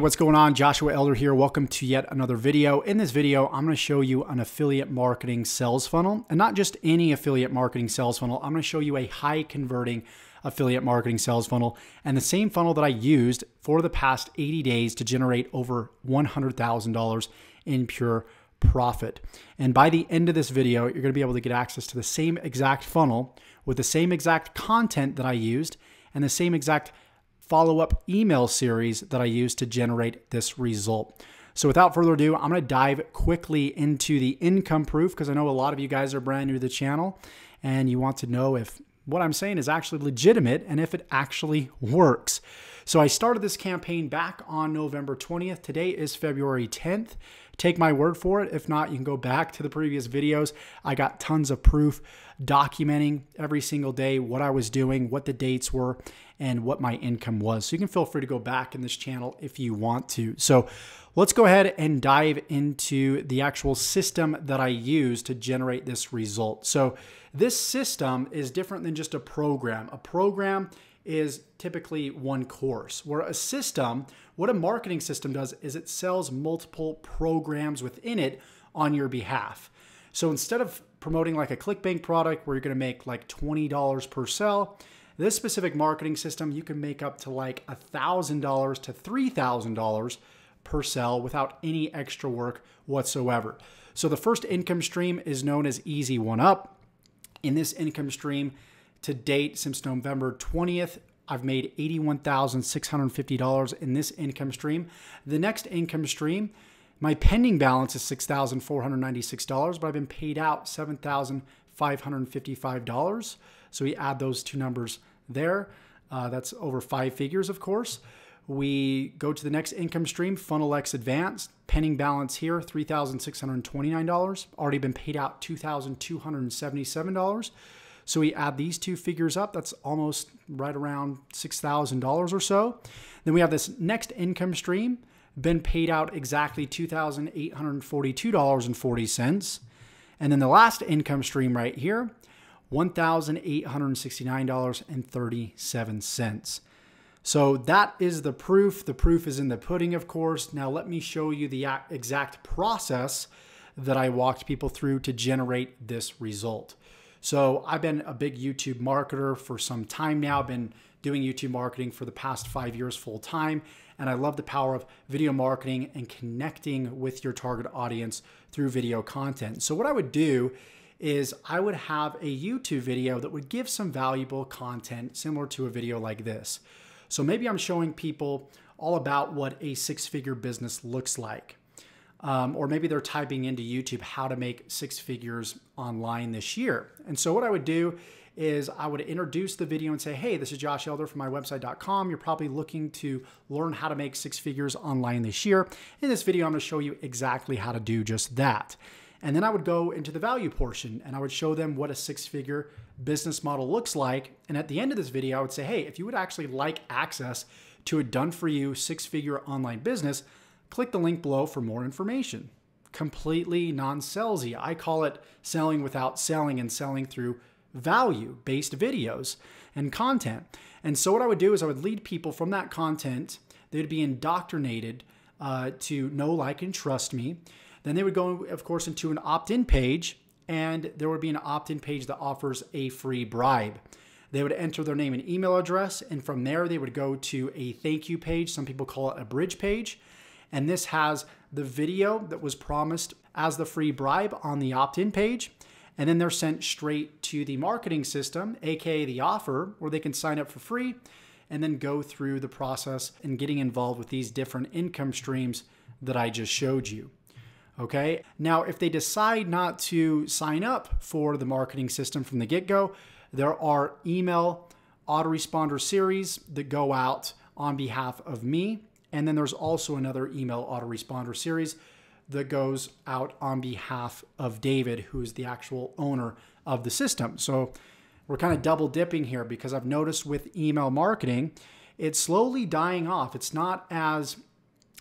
What's going on? Joshua Elder here. Welcome to yet another video. In this video, I'm going to show you an affiliate marketing sales funnel, and not just any affiliate marketing sales funnel. I'm going to show you a high converting affiliate marketing sales funnel, and the same funnel that I used for the past 80 days to generate over $100,000 in pure profit. And by the end of this video, you're going to be able to get access to the same exact funnel with the same exact content that I used and the same exact follow-up email series that I used to generate this result. So without further ado, I'm going to dive quickly into the income proof because I know a lot of you guys are brand new to the channel and you want to know if what I'm saying is actually legitimate and if it actually works. So I started this campaign back on November 20th. Today is February 10th. Take my word for it. If not, you can go back to the previous videos. I got tons of proof documenting every single day what I was doing, what the dates were, and what my income was. So you can feel free to go back in this channel if you want to. So let's go ahead and dive into the actual system that I use to generate this result. So this system is different than just a program. A program is typically one course, where a system, what a marketing system does is it sells multiple programs within it on your behalf. So instead of promoting like a ClickBank product where you're going to make like $20 per sell, this specific marketing system, you can make up to like $1,000 to $3,000 per sell without any extra work whatsoever. So the first income stream is known as Easy One Up. In this income stream, to date, since November 20th, I've made $81,650 in this income stream. The next income stream, my pending balance is $6,496, but I've been paid out $7,555. So we add those two numbers there. That's over 5 figures, of course. We go to the next income stream, Funnel X Advanced. Pending balance here, $3,629. Already been paid out $2,277. So we add these two figures up. That's almost right around $6,000 or so. Then we have this next income stream, been paid out exactly $2,842.40. And then the last income stream right here, $1,869.37. So that is the proof. The proof is in the pudding, of course. Now let me show you the exact process that I walked people through to generate this result. So I've been a big YouTube marketer for some time now. I've been doing YouTube marketing for the past 5 years full time. And I love the power of video marketing and connecting with your target audience through video content. So what I would do is I would have a YouTube video that would give some valuable content similar to a video like this. So maybe I'm showing people all about what a 6-figure business looks like. Or maybe they're typing into YouTube how to make 6 figures online this year. And so what I would do is I would introduce the video and say, hey, this is Josh Elder from mywebsite.com. You're probably looking to learn how to make 6 figures online this year. In this video, I'm going to show you exactly how to do just that. And then I would go into the value portion and I would show them what a 6-figure business model looks like. And at the end of this video, I would say, hey, if you would actually like access to a done-for-you 6-figure online business, click the link below for more information. Completely non-salesy. I call it selling without selling and selling through value-based videos and content. And so what I would do is I would lead people from that content. They'd be indoctrinated to know, like, and trust me. Then they would go, of course, into an opt-in page, and there would be an opt-in page that offers a free bribe. They would enter their name and email address, and from there they would go to a thank you page. Some people call it a bridge page. And this has the video that was promised as the free bribe on the opt-in page. And then they're sent straight to the marketing system, aka the offer, where they can sign up for free and then go through the process and getting involved with these different income streams that I just showed you. Okay. Now, if they decide not to sign up for the marketing system from the get-go, there are email autoresponder series that go out on behalf of me. And then there's also another email autoresponder series that goes out on behalf of David, who is the actual owner of the system. So we're kind of double dipping here because I've noticed with email marketing, it's slowly dying off. It's not as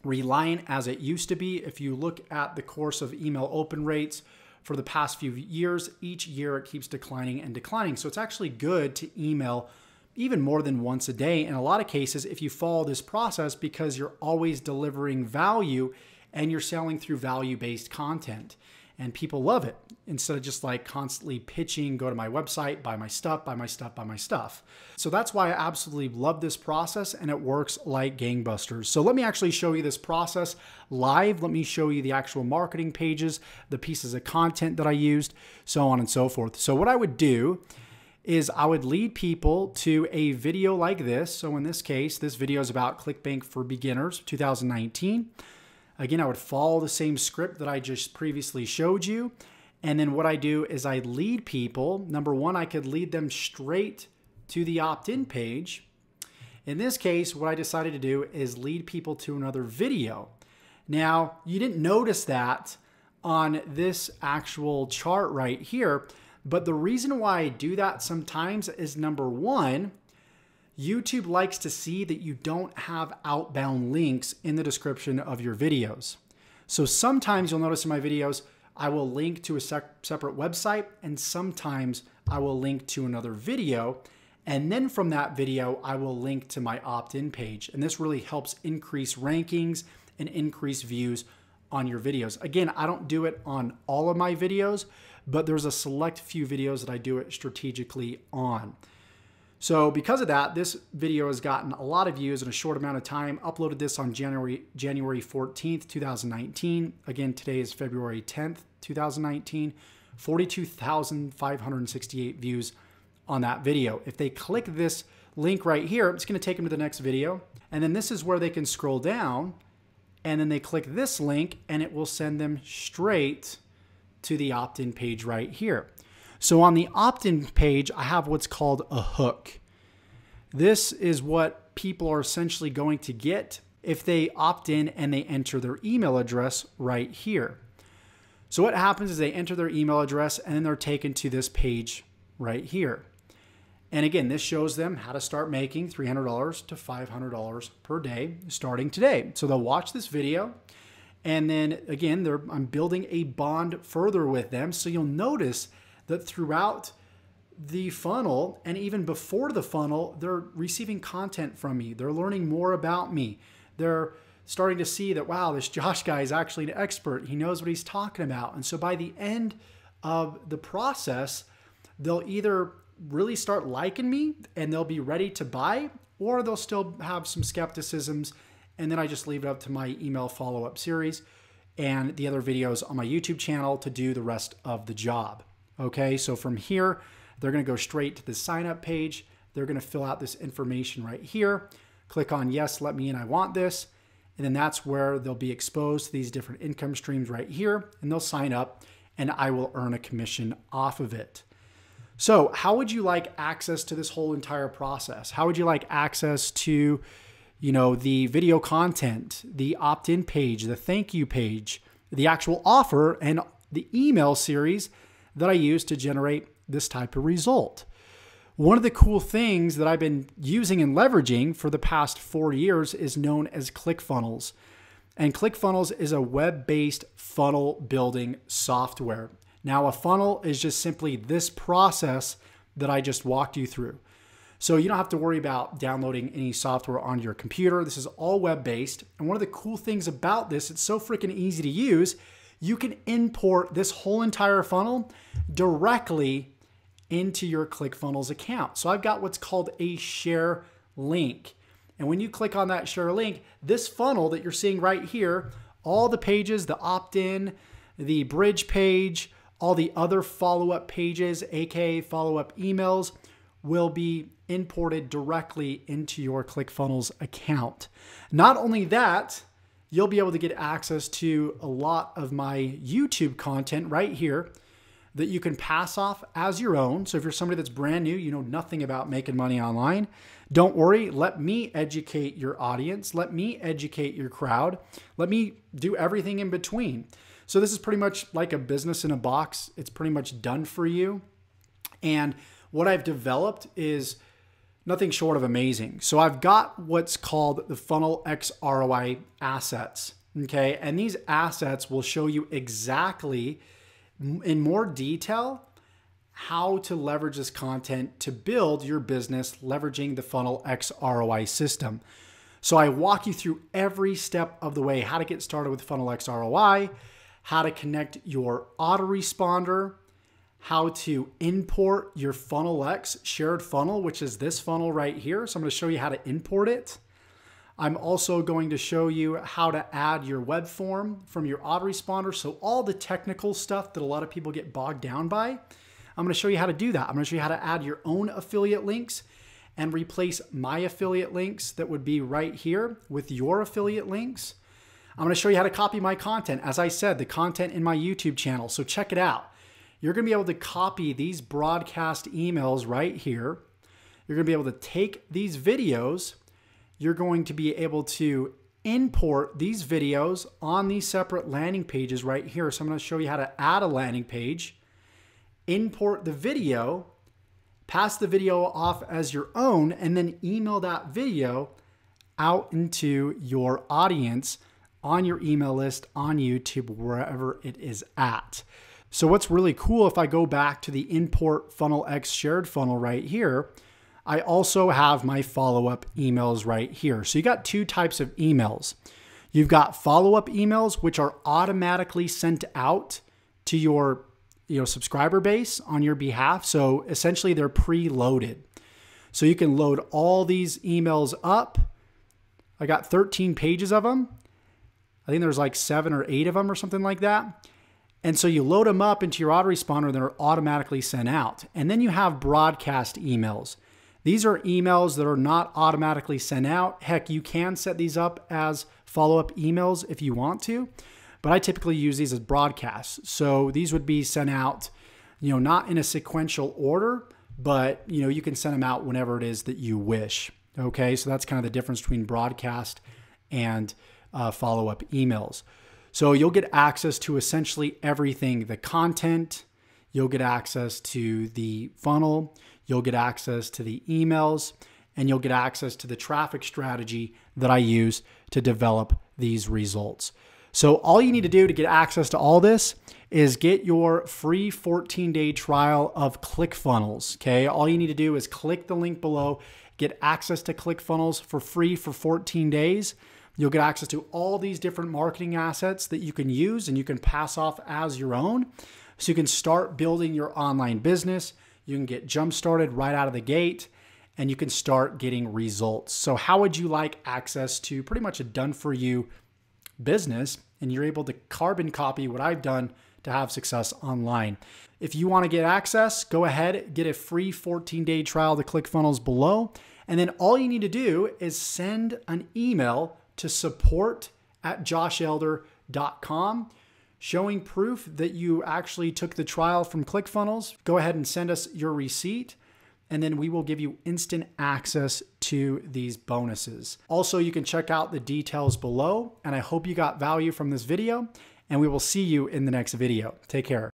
reliant as it used to be. If you look at the course of email open rates for the past few years, each year it keeps declining and declining. So it's actually good to email even more than once a day in a lot of cases if you follow this process, because you're always delivering value and you're selling through value-based content. And people love it, instead of just like constantly pitching, go to my website, buy my stuff, buy my stuff, buy my stuff. So that's why I absolutely love this process, and it works like gangbusters. So let me actually show you this process live. Let me show you the actual marketing pages, the pieces of content that I used, so on and so forth. So what I would do is I would lead people to a video like this. So in this case, this video is about ClickBank for Beginners 2019. Again, I would follow the same script that I just previously showed you. And then what I do is I lead people. Number one, I could lead them straight to the opt-in page. In this case, what I decided to do is lead people to another video. Now, you didn't notice that on this actual chart right here, but the reason why I do that sometimes is, number one, YouTube likes to see that you don't have outbound links in the description of your videos. So sometimes you'll notice in my videos, I will link to a separate website, and sometimes I will link to another video. And then from that video, I will link to my opt-in page. And this really helps increase rankings and increase views on your videos. Again, I don't do it on all of my videos, but there's a select few videos that I do it strategically on. So because of that, this video has gotten a lot of views in a short amount of time. Uploaded this on January 14th, 2019. Again, today is February 10th, 2019. 42,568 views on that video. If they click this link right here, it's going to take them to the next video. And then this is where they can scroll down, and then they click this link and it will send them straight to the opt-in page right here. So on the opt-in page, I have what's called a hook. This is what people are essentially going to get if they opt in and they enter their email address right here. So what happens is they enter their email address and then they're taken to this page right here. And again, this shows them how to start making $300 to $500 per day starting today. So they'll watch this video, and then again, I'm building a bond further with them. So you'll notice that throughout the funnel and even before the funnel, they're receiving content from me. They're learning more about me. They're starting to see that, wow, this Josh guy is actually an expert. He knows what he's talking about. And so by the end of the process, they'll either really start liking me and they'll be ready to buy, or they'll still have some skepticisms. And then I just leave it up to my email follow-up series and the other videos on my YouTube channel to do the rest of the job. Okay, so from here, they're going to go straight to the sign up page. They're going to fill out this information right here. Click on yes, let me in, I want this. And then that's where they'll be exposed to these different income streams right here, and they'll sign up and I will earn a commission off of it. So how would you like access to this whole entire process? How would you like access to, the video content, the opt-in page, the thank you page, the actual offer, and the email series that I use to generate this type of result? One of the cool things that I've been using and leveraging for the past 4 years is known as ClickFunnels. And ClickFunnels is a web-based funnel building software. Now, a funnel is just simply this process that I just walked you through. So you don't have to worry about downloading any software on your computer. This is all web-based. And one of the cool things about this, it's so freaking easy to use. You can import this whole entire funnel directly into your ClickFunnels account. So I've got what's called a share link. And when you click on that share link, this funnel that you're seeing right here, all the pages, the opt-in, the bridge page, all the other follow-up pages, aka follow-up emails, will be imported directly into your ClickFunnels account. Not only that, you'll be able to get access to a lot of my YouTube content right here that you can pass off as your own. So if you're somebody that's brand new, you know nothing about making money online, don't worry. Let me educate your audience. Let me educate your crowd. Let me do everything in between. So this is pretty much like a business in a box. It's pretty much done for you. And what I've developed is nothing short of amazing. So I've got what's called the Funnel X ROI assets. Okay. And these assets will show you exactly in more detail how to leverage this content to build your business leveraging the Funnel X ROI system. So I walk you through every step of the way, how to get started with Funnel X ROI, how to connect your autoresponder, how to import your Funnel X shared funnel, which is this funnel right here. So I'm going to show you how to import it. I'm also going to show you how to add your web form from your autoresponder. So all the technical stuff that a lot of people get bogged down by, I'm going to show you how to do that. I'm going to show you how to add your own affiliate links and replace my affiliate links that would be right here with your affiliate links. I'm going to show you how to copy my content. As I said, the content in my YouTube channel. So check it out. You're going to be able to copy these broadcast emails right here. You're going to be able to take these videos. You're going to be able to import these videos on these separate landing pages right here. So I'm going to show you how to add a landing page, import the video, pass the video off as your own, and then email that video out into your audience on your email list, on YouTube, wherever it is at. So what's really cool, if I go back to the import Funnel X shared funnel right here, I also have my follow-up emails right here. So you got two types of emails. You've got follow-up emails, which are automatically sent out to your subscriber base on your behalf. So essentially they're preloaded. So you can load all these emails up. I got 13 pages of them. I think there's like 7 or 8 of them or something like that. And so you load them up into your autoresponder and they're automatically sent out. And then you have broadcast emails. These are emails that are not automatically sent out. Heck, you can set these up as follow-up emails if you want to, but I typically use these as broadcasts. So these would be sent out, not in a sequential order, but you can send them out whenever it is that you wish. Okay, so that's kind of the difference between broadcast and follow-up emails. So you'll get access to essentially everything, the content, you'll get access to the funnel, you'll get access to the emails, and you'll get access to the traffic strategy that I use to develop these results. So all you need to do to get access to all this is get your free 14-day trial of ClickFunnels, okay? All you need to do is click the link below, get access to ClickFunnels for free for 14 days. You'll get access to all these different marketing assets that you can use and you can pass off as your own. So you can start building your online business. You can get jump started right out of the gate and you can start getting results. So how would you like access to pretty much a done for you business and you're able to carbon copy what I've done to have success online? If you want to get access, go ahead, get a free 14-day trial to ClickFunnels below. And then all you need to do is send an email to support@joshelder.com showing proof that you actually took the trial from ClickFunnels. Go ahead and send us your receipt, and then we will give you instant access to these bonuses. Also, you can check out the details below, and I hope you got value from this video, and we will see you in the next video. Take care.